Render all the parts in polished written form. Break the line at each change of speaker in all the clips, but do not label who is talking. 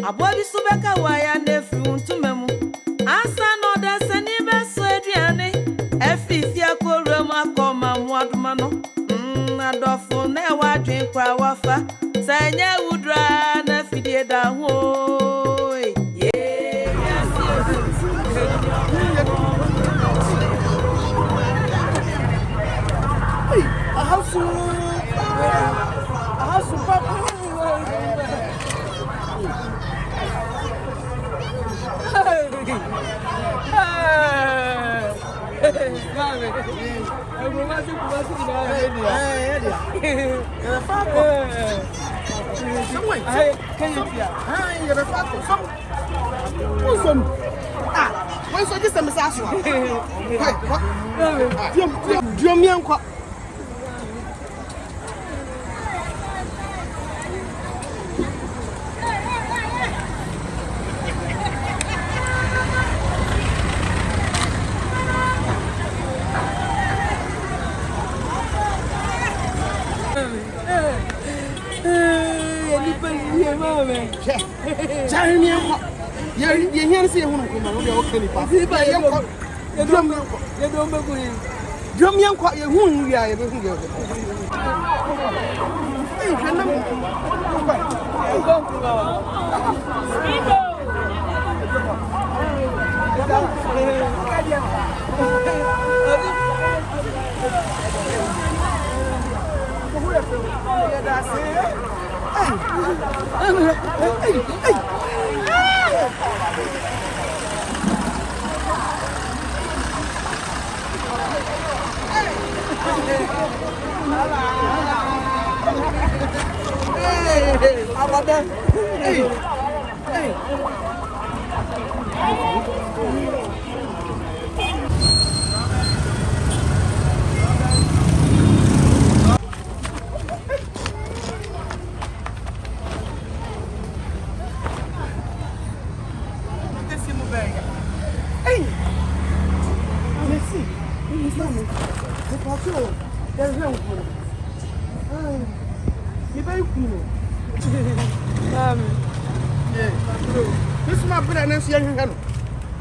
Abodi subeka waya nefi untumemu. Asa no da sani beso aduane. Efifi akoru mu akoma mu adumano. Adofo na wadwen kwa wafa. Sanya udra na fidie da ho.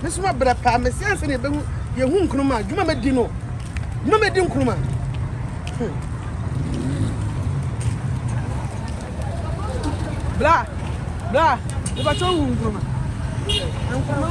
This my brother, I'm a sense in the Yahoo Kruma, Juma Dino. No, Medin Kruma. Blah, blah, the Baton Kruma. I'm from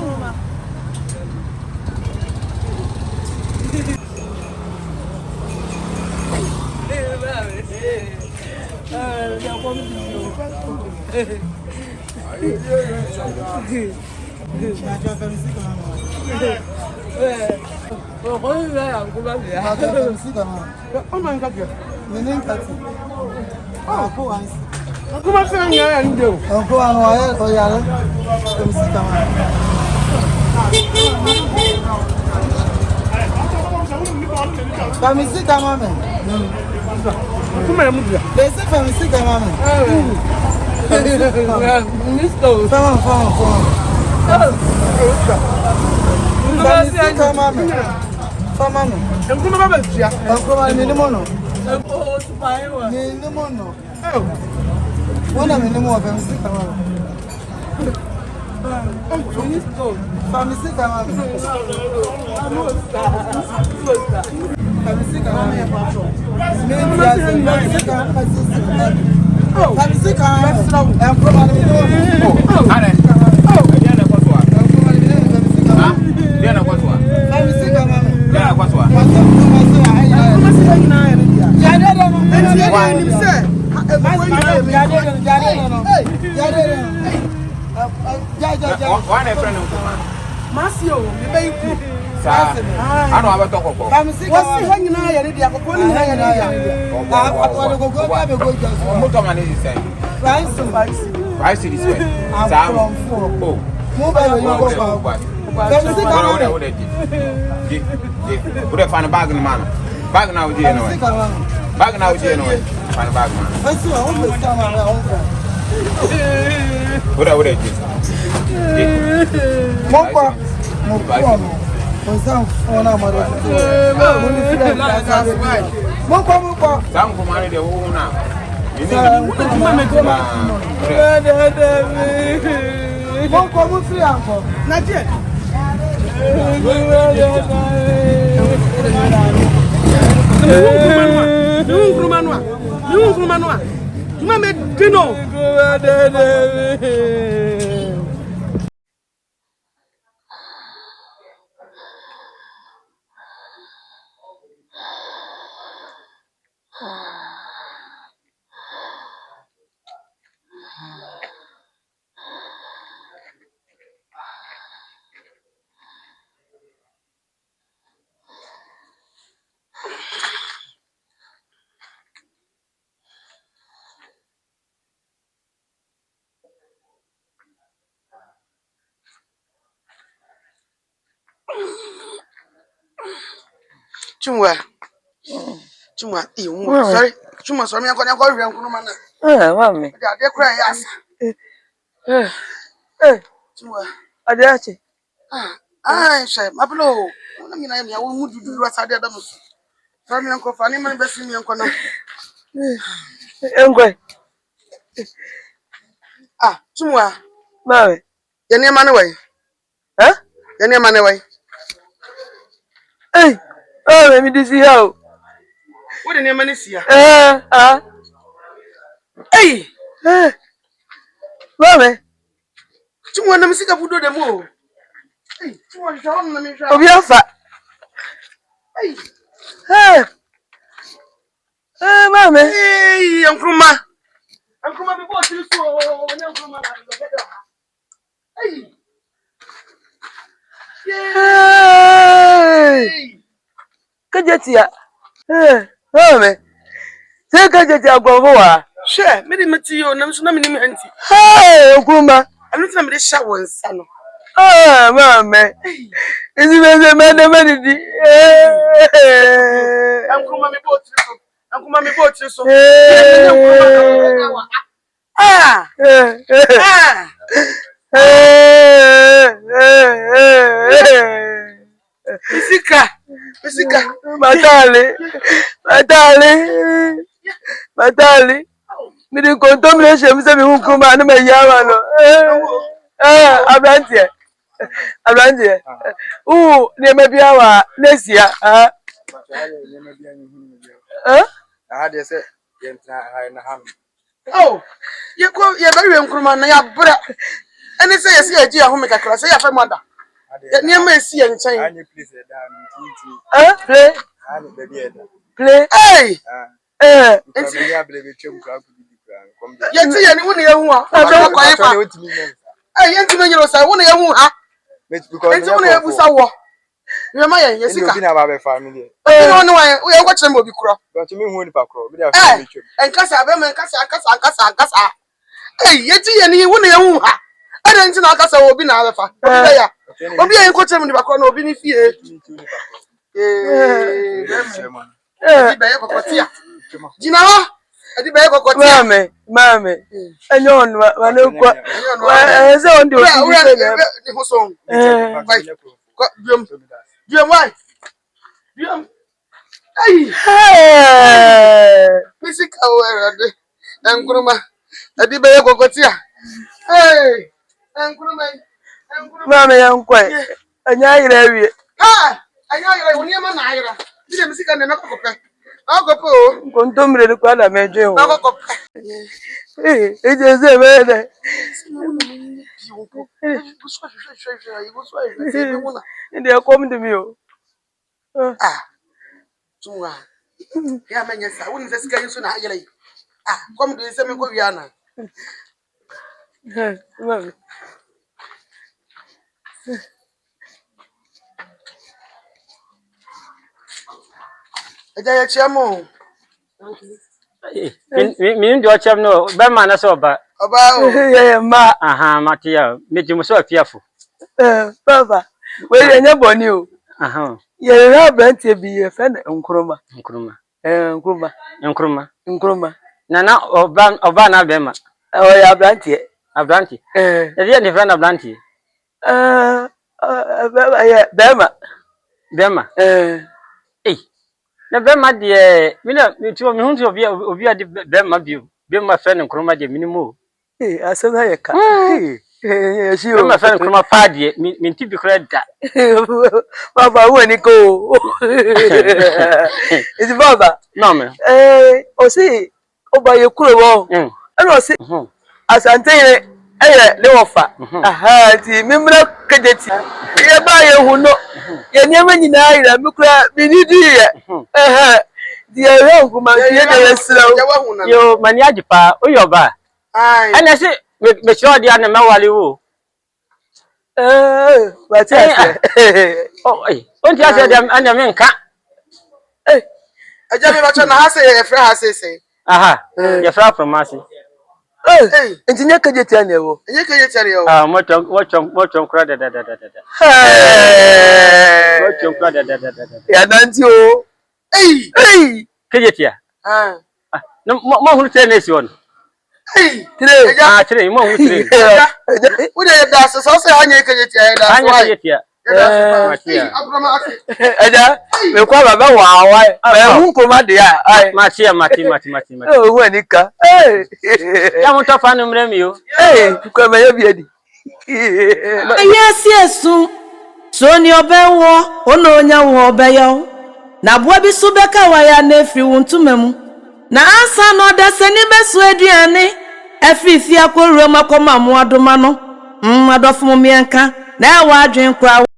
Masio, the baby. I don't have a talk about. I'm sick of hanging out at the Apollo. I go go Motorman is saying. Price is way. I'm from 4. Mobile, put a fan bag in the man. Bag now, dear. Bag now, dear. Find a bag man. I saw almost time around. What I would have did.
Mon como free uncle. Not yet.
Chumwa, sorry. Chumwa, sorry, I'm going to go around.
Mami.
They cry, yes. Chumwa,
Adiachi.
Sir, my blow. I mean, I won't do what I did. From your uncle Fanny, my best in your corner.
Engwe.
Chumwa,
Mami.
your name away.
Huh?
Your name away.
Hey. Oh, let me do see how.
What the name is here? Hey.
Mami.
Chumwa, let me see the food of the move. Hey, Chumwa, let me try.
Obiafa.
Hey.
Mami.
Hey, Uncle Ma. Uncle Ma, before you so, Uncle Ma. Hey.
Hey. Kajetia. Mami. Say kajetia gbowa.
Sure, me dey meet you, na me ni auntie.
Hey, Okuma.
I don't think me dey shower nsa no.
Mami. Isi beze mane di.
Uncle Ma me boat so. Uncle Ma me boat so. Misika.
Matali. Mi di konto mi le se mi se mi Nkrumah ni me yawa no. Abrantie. Ne me bia wa nesia.
They say,
Oh, you go, you very Nkrumah na ya bra. Any say you see a dear home kakra say ya fa mother. Ya near me see en chain.
Play.
Hey!
It's
You see anyone here who are? Hey, you know you say one here who ha. It's only a busawo. You ma yen yesika.
Family.
You know why we watch them obi kro.
But me hu ni pa kro. Me dey
Hey, enkasa be me enkasa. Hey, you see any one here who ha. I don't think akasa obi na afa. Obi ya. Obi en ko chem ni ba kro na obi ni fie. Edi be kokotia. Jina ho. Edi be kokotia.
Mame. Enyo onu wa ne kwa. Ese ondi obi se na.
Ni ho so. Biom why? Biom. Hey. Physical aware Nkrumah. Edi be kokotia. Hey. Nkrumah.
Mame yankwa. Anya ire wie.
Anya ire woni ma na ire. Bi dem sika na kokope. Agopo.
Konto mire ni kwa na meje o.
Agokope.
Eje se be de. Ndi akom de mi o.
Chumwa. Ya menya sa woni se sika yiso na agere. Kom de se me ko wiana.
Mame.
Eja ya chiamo.
Mi ndio chem no be ma na so ba.
Oba o.
Yeah, ma.
Aha, matia. Me ti mo so afiafo.
Baba. We yenye boni o.
Aha.
Ye ra brantie bi ye fe na Nkrumah. Nkrumah.
Na oba na be ma.
O ya brantie.
Abranti. Ye ni friend abranti. Bema. Na bema de mi na mi ti o mi hu ti obi ade bema bio. Bema friend Nkrumah de minimum.
Asem ha ye ka.
Yes, you.
My friend from a party, mean to be credit.
Baba, when you go, it's Baba.
No, man.
Oh, see, oh, by your cool. And I see, as I tell you, no offer. Aha, the member cadet. You buy a who know, you never deny that Mukra, we need you. The woman,
Yo, Maniajipa, or your bar. And I say, make sure the animal while you.
But
Oh, don't you say them and the men can't?
I just watch on the say a friend say.
Aha, your flower from Mercy.
Hey, engineer can you tell you? You can tell you.
What on credit? What your credit?
Yeah, don't you? Hey,
Kajetia. No more who tell this one.
hey, today,
More who tell.
What are the so say on you can
Kajetia.
Ada, me kwa baba wa wa. Me hu koma de a.
Mati.
Oh, wanika. Hey.
Ya mto fa no mrem yo.
Hey, kwa me bi adi.
Yes, so ni obenwo, ono onya wo obeyo. Na boa bi so beka wa ya na efri wontumam. Na ansa no da sani beso aduane. Afifia ko ruo makoma mo adoma no. Adofo mo mienka. Na e wa adwen kra